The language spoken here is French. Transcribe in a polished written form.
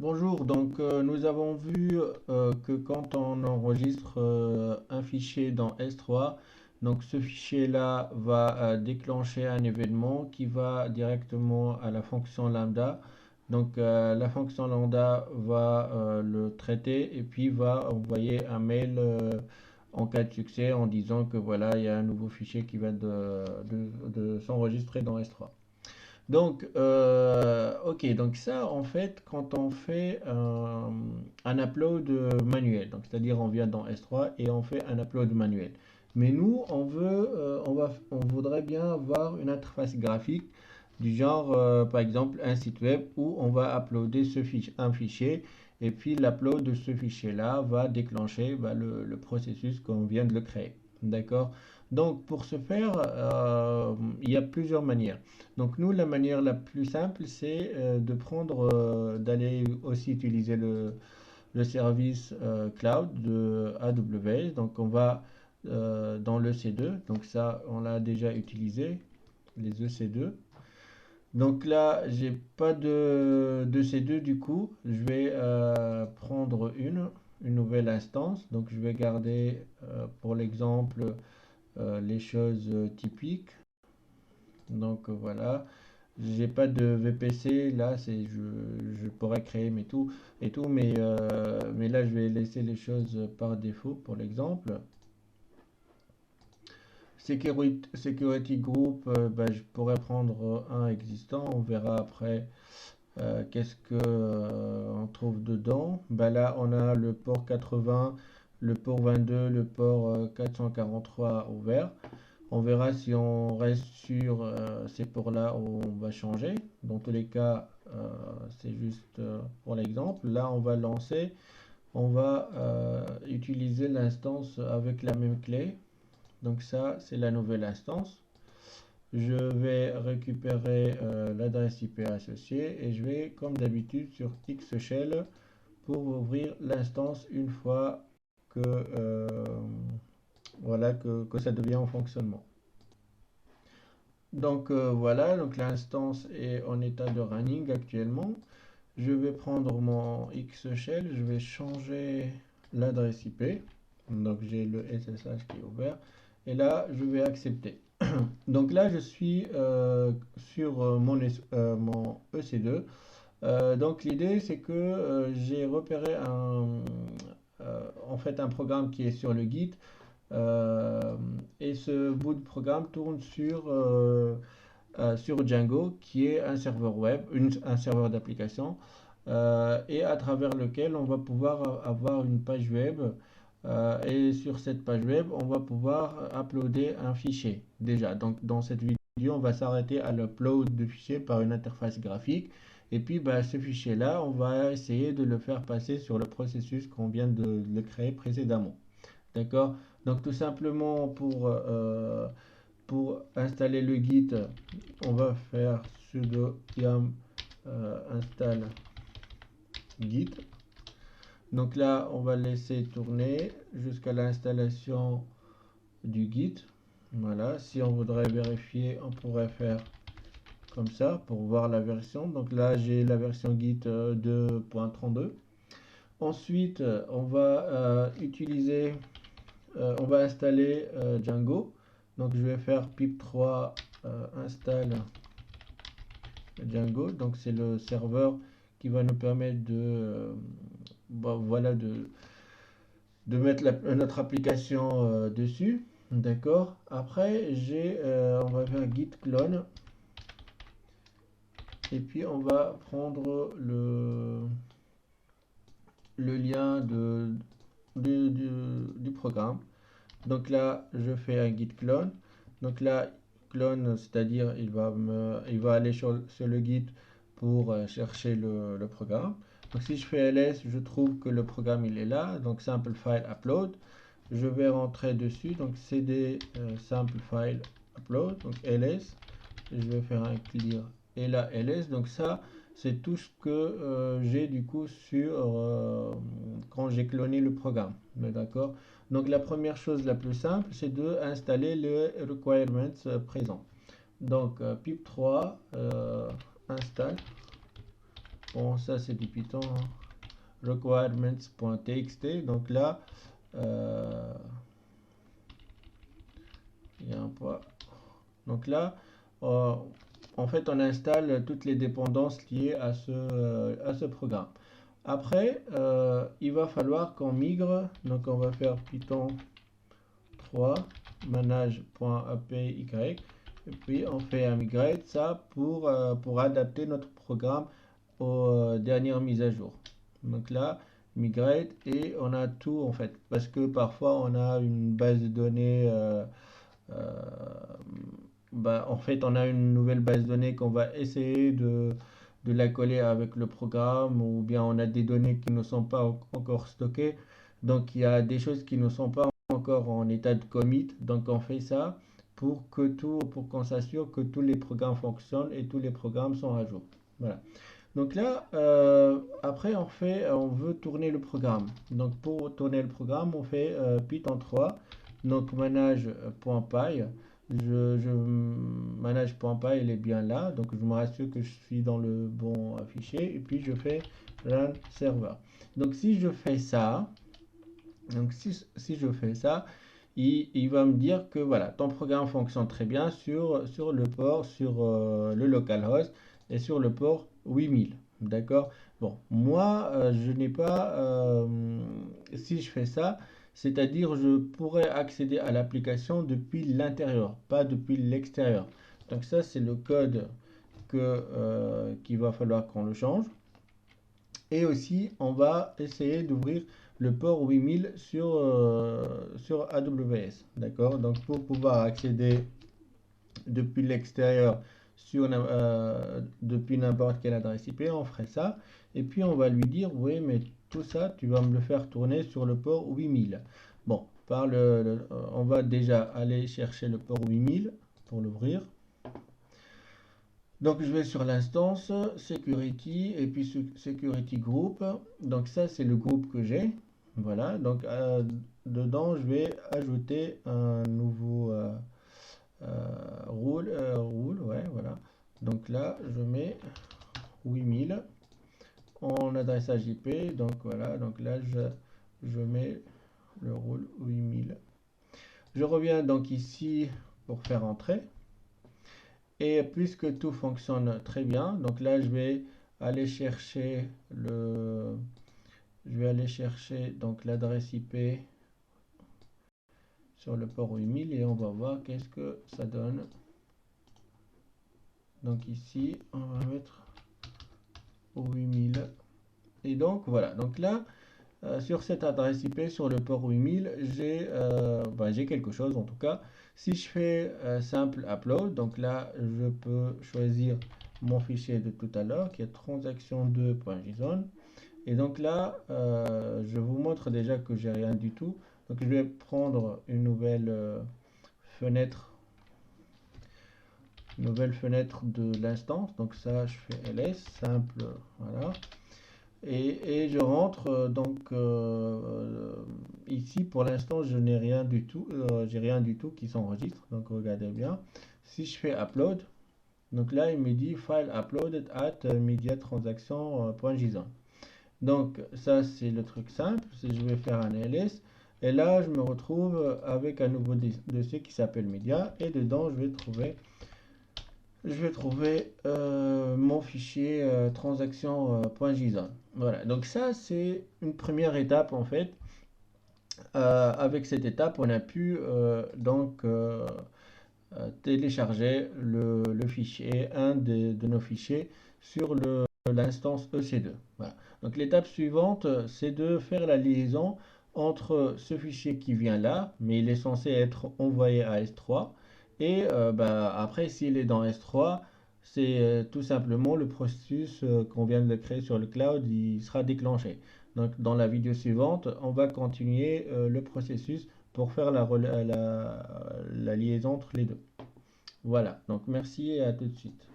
Bonjour, nous avons vu que quand on enregistre un fichier dans S3, donc ce fichier-là va déclencher un événement qui va directement à la fonction lambda. La fonction lambda va le traiter et puis va envoyer un mail en cas de succès en disant que voilà, il y a un nouveau fichier qui va de s'enregistrer dans S3. Ok, donc ça, en fait, quand on fait un upload manuel, donc c'est-à-dire on vient dans S3 et on fait un upload manuel. Mais nous, on voudrait bien avoir une interface graphique du genre, par exemple, un site web où on va uploader un fichier et puis l'upload de ce fichier-là va déclencher le processus qu'on vient de le créer. D'accord? Donc, pour ce faire, il y a plusieurs manières. Donc nous, la manière la plus simple, c'est d'aller aussi utiliser le service cloud de AWS. Donc on va dans l'EC2. Donc ça, on l'a déjà utilisé, les EC2. Donc là, j'ai pas de C2 du coup. Je vais prendre une nouvelle instance. Donc je vais garder pour l'exemple les choses typiques. Voilà. J'ai pas de VPC, là je pourrais créer mais là je vais laisser les choses par défaut pour l'exemple. Security Group, je pourrais prendre un existant, on verra après qu'est-ce que on trouve dedans. Là on a le port 80, le port 22, le port 443 ouvert. On verra si on reste sur ces ports-là où on va changer. Dans tous les cas, c'est juste pour l'exemple. Là, on va lancer. On va utiliser l'instance avec la même clé. Donc ça, c'est la nouvelle instance. Je vais récupérer l'adresse IP associée et je vais, comme d'habitude, sur Xshell pour ouvrir l'instance une fois que, que ça devient en fonctionnement. Voilà, donc l'instance est en état de running actuellement. Je vais prendre mon Xshell, je vais changer l'adresse IP. Donc j'ai le SSH qui est ouvert. Et là, je vais accepter. Donc là, je suis sur mon EC2. Donc l'idée, c'est que j'ai repéré en fait un programme qui est sur le Git. Et ce bout de programme tourne sur Django, qui est un serveur web, un serveur d'application, et à travers lequel on va pouvoir avoir une page web. Et sur cette page web, on va pouvoir uploader un fichier. Déjà, donc dans cette vidéo, on va s'arrêter à l'upload de fichier par une interface graphique. Et puis, ce fichier-là, on va essayer de le faire passer sur le processus qu'on vient de le créer précédemment. D'accord? Donc tout simplement pour installer le Git, on va faire sudo yum install Git. Donc là, on va laisser tourner jusqu'à l'installation du Git. Voilà, si on voudrait vérifier, on pourrait faire comme ça pour voir la version. Donc là, j'ai la version Git 2.32. Ensuite, on va installer Django. Donc je vais faire pip3 install Django. Donc c'est le serveur qui va nous permettre voilà, de mettre notre application dessus. D'accord. Après, on va faire git clone. Et puis on va prendre le lien du programme. Donc là, je fais un git clone. Donc là, clone, c'est-à-dire il va aller sur le git pour chercher le programme. Donc si je fais ls, je trouve que le programme il est là. Donc simple file upload. Je vais rentrer dessus. Donc cd simple file upload. Donc ls. Je vais faire un clear et là ls. Donc ça, c'est tout ce que j'ai du coup quand j'ai cloné le programme. D'accord. Donc la première chose la plus simple, c'est de installer le requirements présent. Donc pip3 install. Bon, ça c'est du Python, hein. Requirements.txt. Donc là, il y a un point. Donc là, en fait, on installe toutes les dépendances liées à ce programme. Après, il va falloir qu'on migre. Donc on va faire Python 3 manage.apy, et puis on fait un migrate, ça pour adapter notre programme aux dernières mises à jour. Donc là, migrate, et on a tout en fait, parce que parfois on a une base de données, en fait on a une nouvelle base de données qu'on va essayer de la coller avec le programme, ou bien on a des données qui ne sont pas encore stockées, donc il y a des choses qui ne sont pas encore en état de commit, donc on fait ça pour qu'on s'assure que tous les programmes fonctionnent et tous les programmes sont à jour. Voilà. Donc là, après on veut tourner le programme. Donc pour tourner le programme, on fait Python 3, donc manage.py. Manage.py, il est bien là, donc je me rassure que je suis dans le bon fichier, et puis je fais run server. Donc si je fais ça, il va me dire que voilà, ton programme fonctionne très bien sur le port, sur le localhost et sur le port 8000. D'accord? Bon, moi, je n'ai pas. Si je fais ça, c'est-à-dire je pourrais accéder à l'application depuis l'intérieur, pas depuis l'extérieur. Donc ça, c'est le code qu'il va falloir qu'on le change. Et aussi, on va essayer d'ouvrir le port 8000 sur AWS. D'accord? Donc, pour pouvoir accéder depuis l'extérieur depuis n'importe quelle adresse IP, on ferait ça. Et puis, on va lui dire, oui, mais tout ça, tu vas me le faire tourner sur le port 8000. Bon, on va déjà aller chercher le port 8000 pour l'ouvrir. Donc je vais sur l'instance security, et puis security group. Donc ça c'est le groupe que j'ai. Voilà, donc dedans je vais ajouter un nouveau rule, ouais, voilà. Donc là je mets 8000 en adressage IP. Donc voilà, donc là je mets le rule 8000. Je reviens donc ici pour faire entrer. Et puisque tout fonctionne très bien, donc là je vais aller chercher donc l'adresse IP sur le port 8000, et on va voir qu'est-ce que ça donne. Donc ici on va mettre 8000, et donc voilà. Donc là sur cette adresse IP sur le port 8000, j'ai quelque chose en tout cas. Si je fais simple upload, donc là je peux choisir mon fichier de tout à l'heure qui est transaction2.json, et donc là je vous montre déjà que j'ai rien du tout. Donc je vais prendre une nouvelle fenêtre de l'instance. Donc ça, je fais ls simple, voilà. Et je rentre ici pour l'instant je n'ai rien du tout, j'ai rien du tout qui s'enregistre. Donc regardez bien, si je fais upload, donc là il me dit file uploaded at mediatransaction.json. Donc ça c'est le truc simple, je vais faire un ls, et là je me retrouve avec un nouveau dossier qui s'appelle media, et dedans je vais trouver mon fichier transaction.json. Voilà, donc ça c'est une première étape en fait. Avec cette étape, on a pu télécharger le fichier, un de nos fichiers sur l'instance EC2. Voilà. Donc l'étape suivante, c'est de faire la liaison entre ce fichier qui vient là, mais il est censé être envoyé à S3, et après s'il est dans S3, c'est tout simplement le processus qu'on vient de créer sur le cloud, il sera déclenché. Donc dans la vidéo suivante, on va continuer le processus pour faire la liaison entre les deux. Voilà, donc merci et à tout de suite.